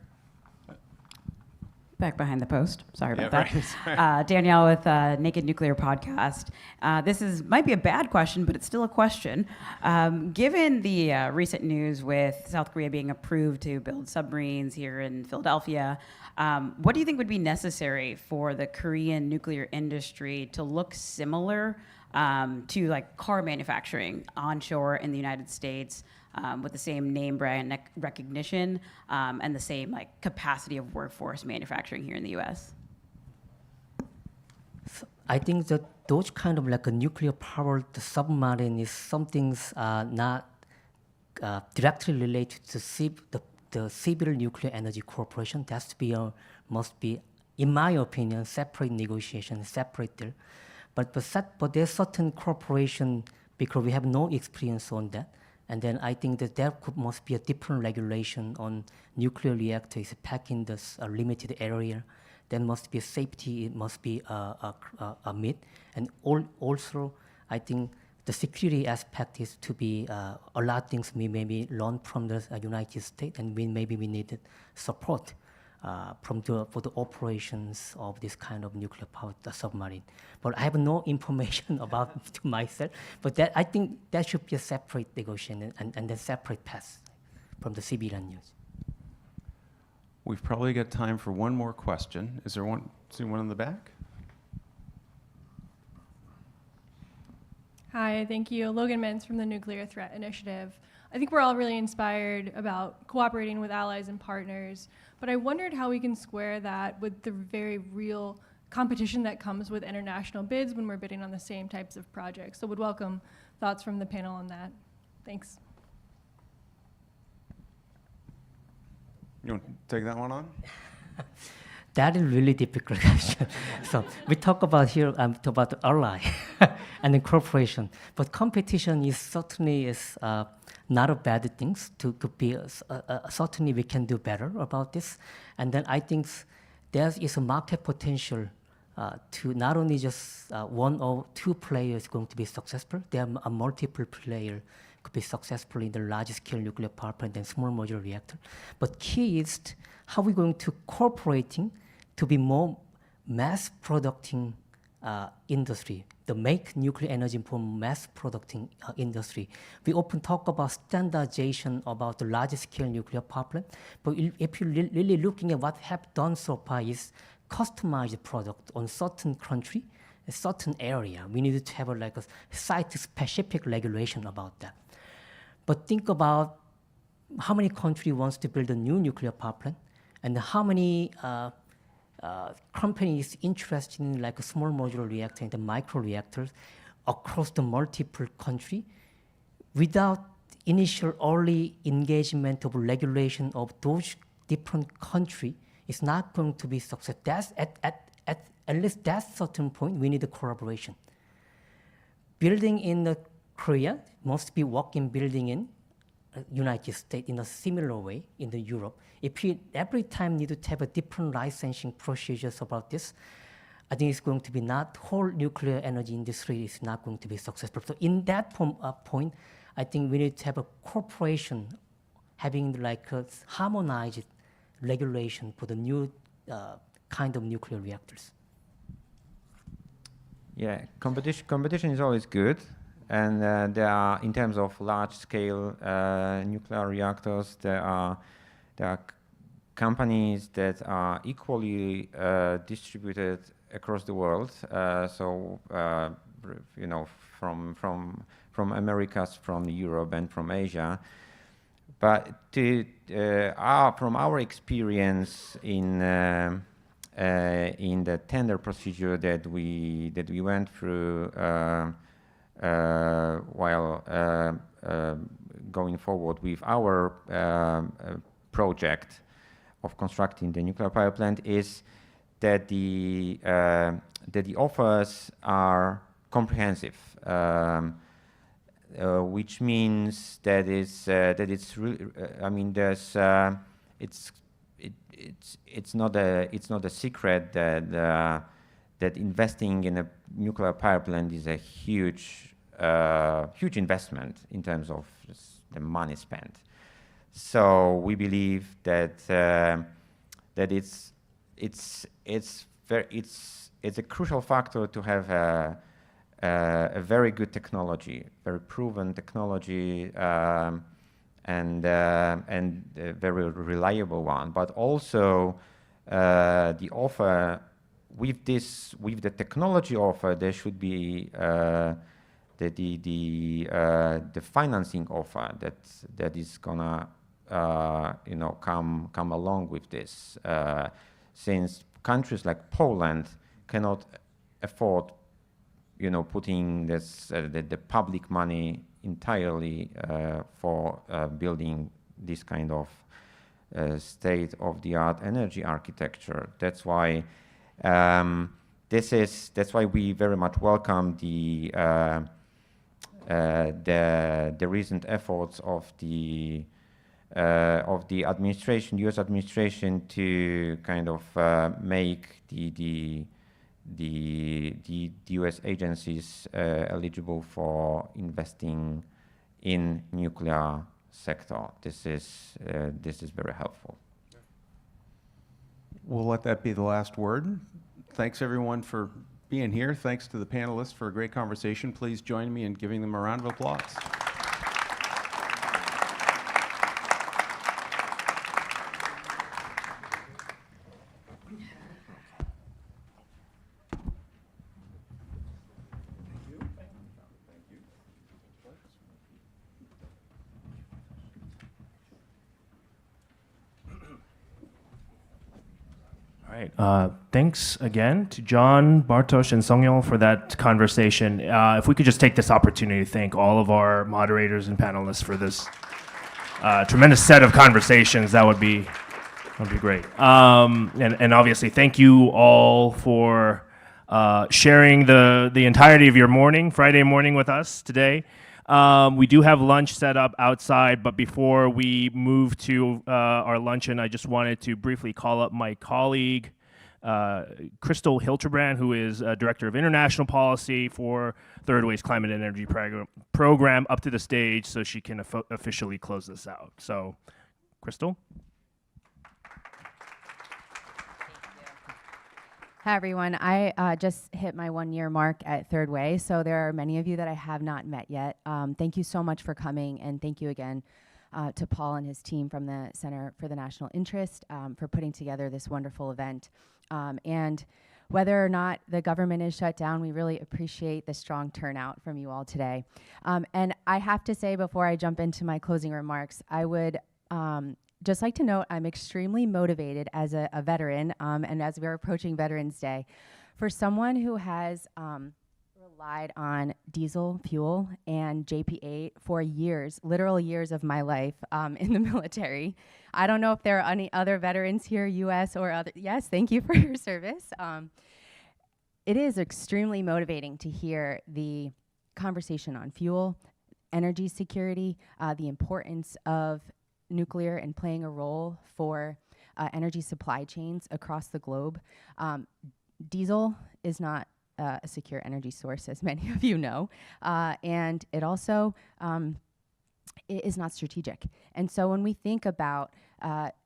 [SPEAKER 6] Back behind the post. Sorry about
[SPEAKER 1] Right.
[SPEAKER 6] that. Danielle with Naked Nuclear Podcast. Might be a bad question, but it's still a question. Given the recent news with South Korea being approved to build submarines here in Philadelphia, what do you think would be necessary for the Korean nuclear industry to look similar to like car manufacturing onshore in the United States, with the same name brand recognition and the same like capacity of workforce manufacturing here in the U.S.?
[SPEAKER 3] So I think that those kind of like a nuclear powered submarine is something's not directly related to the Civil Nuclear Energy Corporation. That's must be, in my opinion, separate negotiation, separate deal. But there's certain corporation because we have no experience on that. And then I think that there must be a different regulation on nuclear reactors packed in this limited area. There must be a safety, it must be a myth. And also, I think the security aspect is to be a lot of things we maybe learn from the United States, and maybe we needed support for the operations of this kind of nuclear powered submarine. But I have no information about to myself. But that, I think that should be a separate negotiation and a separate path from the civilian use.
[SPEAKER 1] We've probably got time for one more question. Is there one in the back?
[SPEAKER 7] Hi, thank you. Logan Mintz from the Nuclear Threat Initiative. I think we're all really inspired about cooperating with allies and partners, but I wondered how we can square that with the very real competition that comes with international bids when we're bidding on the same types of projects. So would welcome thoughts from the panel on that. Thanks.
[SPEAKER 1] You want to take that one on?
[SPEAKER 3] That is really difficult question. So we talk about here about the ally and the cooperation, but competition is certainly not a bad thing. Could be certainly we can do better about this, and then I think there is a market potential to not only just one or two players going to be successful. There are multiple players could be successful in the large-scale nuclear power plant and small modular reactor. But key is how we're going to cooperating to be more mass producing industry, the make nuclear energy for mass producing industry. We often talk about standardization about the large scale nuclear power plant, but if you're really looking at what have done so far is customized product on certain country, a certain area. We need to have a site-specific regulation about that. But think about how many countries wants to build a new nuclear power plant, and how many companies interested in like a small modular reactor and the micro reactors across the multiple country without initial early engagement of regulation of those different countries is not going to be success. That's at least that certain point we need a collaboration. Building in the Korea must be working building in United States in a similar way in the Europe. If we every time need to have a different licensing procedures about this, I think it's going to be not whole nuclear energy industry is not going to be successful. So in that point, I think we need to have a cooperation, having like a harmonized regulation for the new kind of nuclear reactors.
[SPEAKER 2] Yeah, competition is always good. And there are, in terms of large-scale nuclear reactors, there are companies that are equally distributed across the world. You know, from Americas, from Europe, and from Asia. But from our experience in the tender procedure that we went through. While going forward with our project of constructing the nuclear power plant is that the offers are comprehensive, which means that it's really, I mean, it's not a secret that investing in a nuclear power plant is a huge investment in terms of the money spent. So we believe that it's a crucial factor to have a very good technology, very proven technology, and a very reliable one. But also the offer. With the technology offer, there should be the financing offer that is gonna come along with this, since countries like Poland cannot afford putting this the public money entirely for building this kind of state-of-the-art energy architecture. That's why. That's why we very much welcome the the recent efforts of the administration, U.S. administration, to kind of make the U.S. agencies eligible for investing in nuclear sector. This is very helpful.
[SPEAKER 1] We'll let that be the last word. Thanks everyone for being here. Thanks to the panelists for a great conversation. Please join me in giving them a round of applause.
[SPEAKER 8] All right. Thanks again to John, Bartosz, and Songyol for that conversation. If we could just take this opportunity to thank all of our moderators and panelists for this tremendous set of conversations, that would be great. And obviously, thank you all for sharing the entirety of your morning, Friday morning, with us today. We do have lunch set up outside, but before we move to our luncheon, I just wanted to briefly call up my colleague, Crystal Hilterbrand, who is Director of International Policy for Third Way's Climate and Energy Program, up to the stage so she can officially close this out. So, Crystal?
[SPEAKER 9] Hi, everyone. I just hit my 1-year mark at Third Way, so there are many of you that I have not met yet. Thank you so much for coming, and thank you again to Paul and his team from the Center for the National Interest for putting together this wonderful event. And whether or not the government is shut down, we really appreciate the strong turnout from you all today. And I have to say, before I jump into my closing remarks, I would just like to note I'm extremely motivated as a veteran, and as we're approaching Veterans Day, for someone who has relied on diesel fuel and JP8 for years, literal years of my life in the military. I don't know if there are any other veterans here, US or other. Yes, thank you for your service. It is extremely motivating to hear the conversation on fuel, energy security, the importance of nuclear and playing a role for energy supply chains across the globe. Diesel is not a secure energy source, as many of you know, and it also it is not strategic. And so when we think about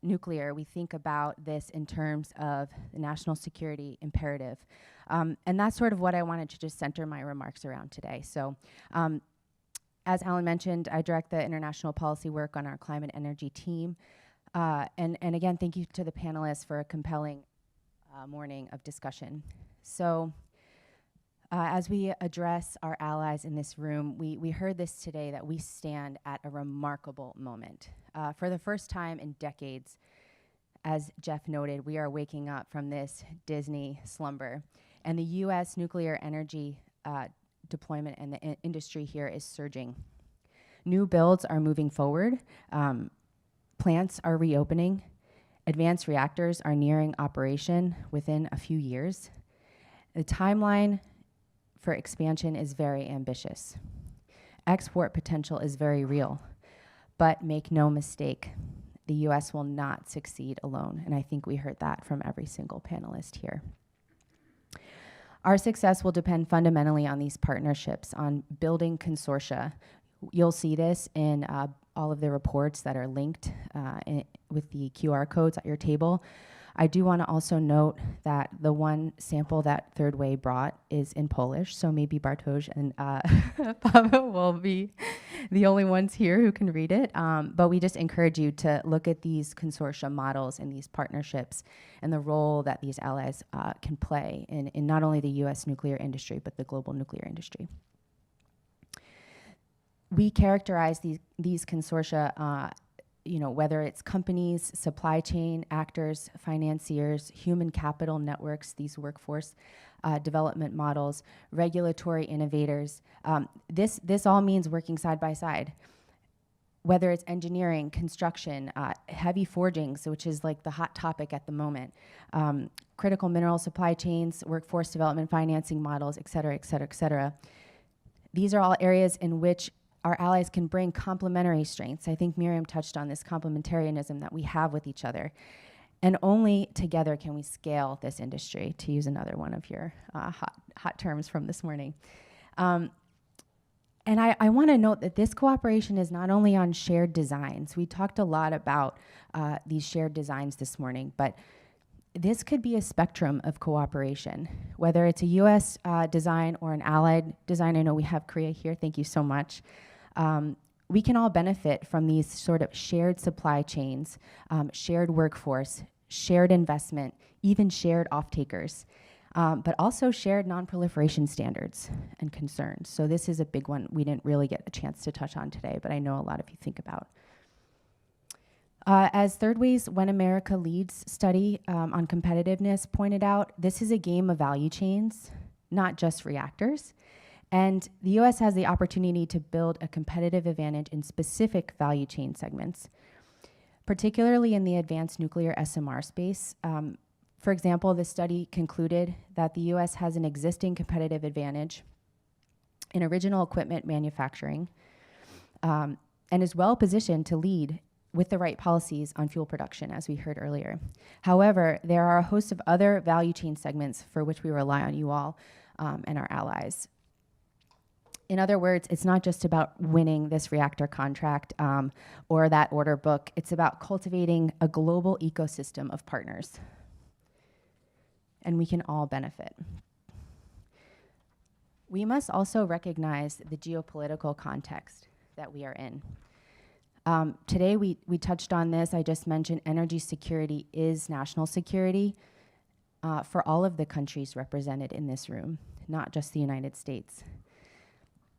[SPEAKER 9] nuclear, we think about this in terms of the national security imperative. And that's sort of what I wanted to just center my remarks around today. So as Alan mentioned, I direct the international policy work on our climate energy team. And again, thank you to the panelists for a compelling morning of discussion. So as we address our allies in this room, we heard this today, that we stand at a remarkable moment. For the first time in decades, as Jeff noted, we are waking up from this Disney slumber. And the US nuclear energy deployment and the industry here is surging. New builds are moving forward. Plants are reopening. Advanced reactors are nearing operation within a few years. The timeline for expansion is very ambitious. Export potential is very real, but make no mistake, the US will not succeed alone, and I think we heard that from every single panelist here. Our success will depend fundamentally on these partnerships, on building consortia. You'll see this in all of the reports that are linked with the QR codes at your table. I do want to also note that the one sample that Third Way brought is in Polish, so maybe Bartosz and Paweł will be the only ones here who can read it. But we just encourage you to look at these consortia models and these partnerships and the role that these allies can play in not only the US nuclear industry, but the global nuclear industry. We characterize these consortia whether it's companies, supply chain actors, financiers, human capital networks, these workforce development models, regulatory innovators. This all means working side by side. Whether it's engineering, construction, heavy forgings, which is like the hot topic at the moment, critical mineral supply chains, workforce development financing models, et cetera, et cetera, et cetera. These are all areas in which our allies can bring complementary strengths. I think Miriam touched on this complementarianism that we have with each other. And only together can we scale this industry, to use another one of your hot terms from this morning. And I want to note that this cooperation is not only on shared designs. We talked a lot about these shared designs this morning, but this could be a spectrum of cooperation, whether it's a US design or an allied design. I know we have Korea here, thank you so much. We can all benefit from these sort of shared supply chains, shared workforce, shared investment, even shared off-takers, but also shared non-proliferation standards and concerns. So this is a big one we didn't really get a chance to touch on today, but I know a lot of you think about. As Third Way's When America Leads study on competitiveness pointed out, this is a game of value chains, not just reactors. And the US has the opportunity to build a competitive advantage in specific value chain segments, particularly in the advanced nuclear SMR space. For example, this study concluded that the US has an existing competitive advantage in original equipment manufacturing and is well positioned to lead with the right policies on fuel production, as we heard earlier. However, there are a host of other value chain segments for which we rely on you all and our allies. In other words, it's not just about winning this reactor contract or that order book. It's about cultivating a global ecosystem of partners. And we can all benefit. We must also recognize the geopolitical context that we are in. Today, we touched on this. I just mentioned energy security is national security for all of the countries represented in this room, not just the United States.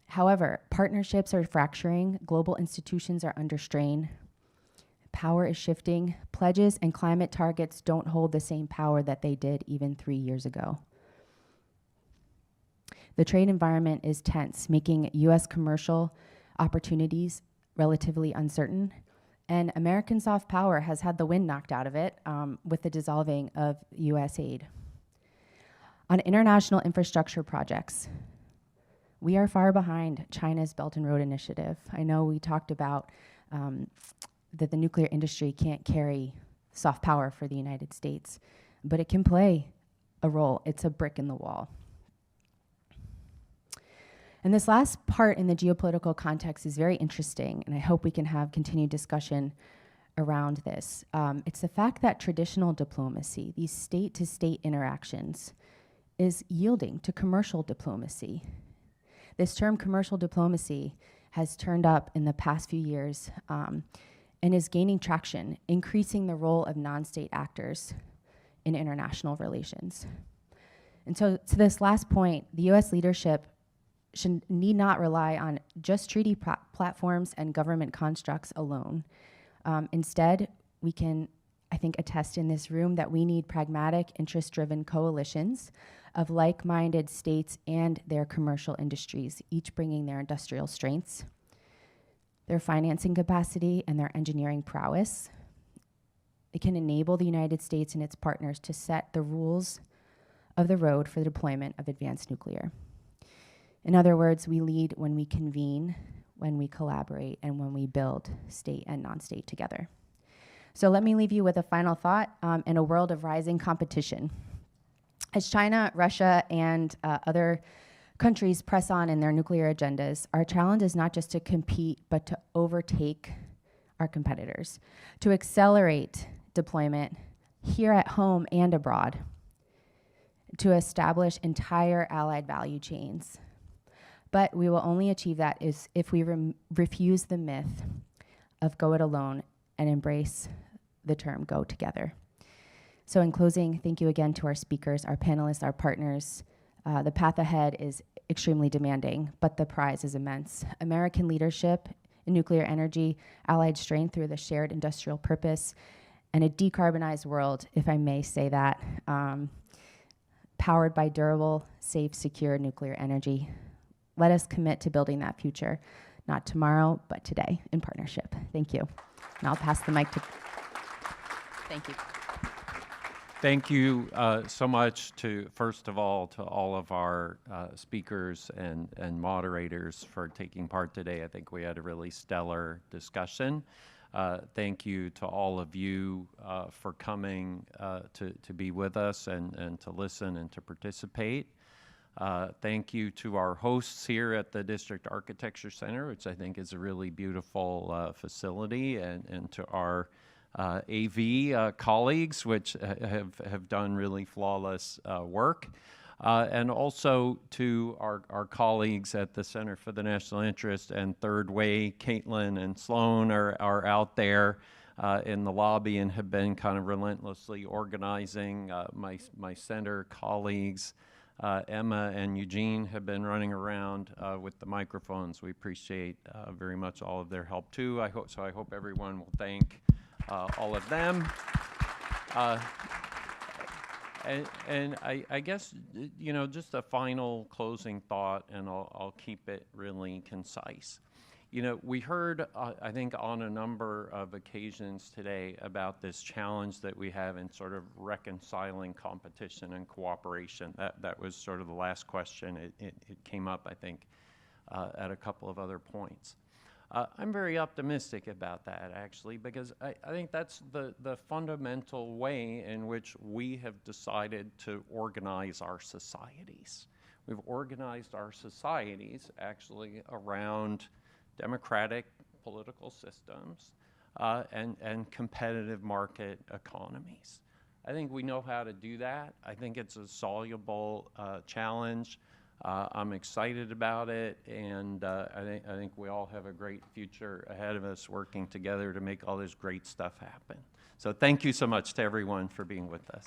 [SPEAKER 9] However, partnerships are fracturing, global institutions are under strain, power is shifting, pledges and climate targets don't hold the same power that they did even 3 years ago. The trade environment is tense, making US commercial opportunities relatively uncertain, and American soft power has had the wind knocked out of it with the dissolving of US aid. On international infrastructure projects, we are far behind China's Belt and Road Initiative. I know we talked about that the nuclear industry can't carry soft power for the United States, but it can play a role. It's a brick in the wall. And this last part in the geopolitical context is very interesting, and I hope we can have continued discussion around this. It's the fact that traditional diplomacy, these state-to-state interactions, is yielding to commercial diplomacy. This term commercial diplomacy has turned up in the past few years and is gaining traction, increasing the role of non-state actors in international relations. And so to this last point, the US leadership need not rely on just treaty platforms and government constructs alone. Instead, we can, I think, attest in this room that we need pragmatic, interest-driven coalitions of like-minded states and their commercial industries, each bringing their industrial strengths, their financing capacity, and their engineering prowess. It can enable the United States and its partners to set the rules of the road for the deployment of advanced nuclear. In other words, we lead when we convene, when we collaborate, and when we build state and non-state together. So let me leave you with a final thought in a world of rising competition. As China, Russia, and other countries press on in their nuclear agendas, our challenge is not just to compete, but to overtake our competitors, to accelerate deployment here at home and abroad, to establish entire allied value chains. But we will only achieve that if we refuse the myth of go it alone and embrace the term go together. So in closing, thank you again to our speakers, our panelists, our partners. The path ahead is extremely demanding, but the prize is immense. American leadership in nuclear energy, allied strength through the shared industrial purpose, and a decarbonized world, if I may say that, powered by durable, safe, secure nuclear energy. Let us commit to building that future, not tomorrow, but today in partnership. Thank you. And I'll pass the mic to, thank you.
[SPEAKER 10] Thank you so much to, first of all, to all of our speakers and moderators for taking part today. I think we had a really stellar discussion. Thank you to all of you for coming to be with us and to listen and to participate. Thank you to our hosts here at the District Architecture Center, which I think is a really beautiful facility, and to our AV colleagues, which have done really flawless work. And also to our colleagues at the Center for the National Interest and Third Way. Caitlin and Sloan are out there in the lobby and have been kind of relentlessly organizing. My center colleagues, Emma and Eugene, have been running around with the microphones. We appreciate very much all of their help too. I hope everyone will thank all of them. And I guess, you know, just a final closing thought, and I'll keep it really concise. You know, we heard, I think, on a number of occasions today about this challenge that we have in sort of reconciling competition and cooperation. That was sort of the last question. It came up, I think, at a couple of other points. I'm very optimistic about that, actually, because I think that's the fundamental way in which we have decided to organize our societies. We've organized our societies, actually, around democratic political systems and competitive market economies. I think we know how to do that. I think it's a soluble challenge. I'm excited about it, and I think we all have a great future ahead of us working together to make all this great stuff happen. So thank you so much to everyone for being with us.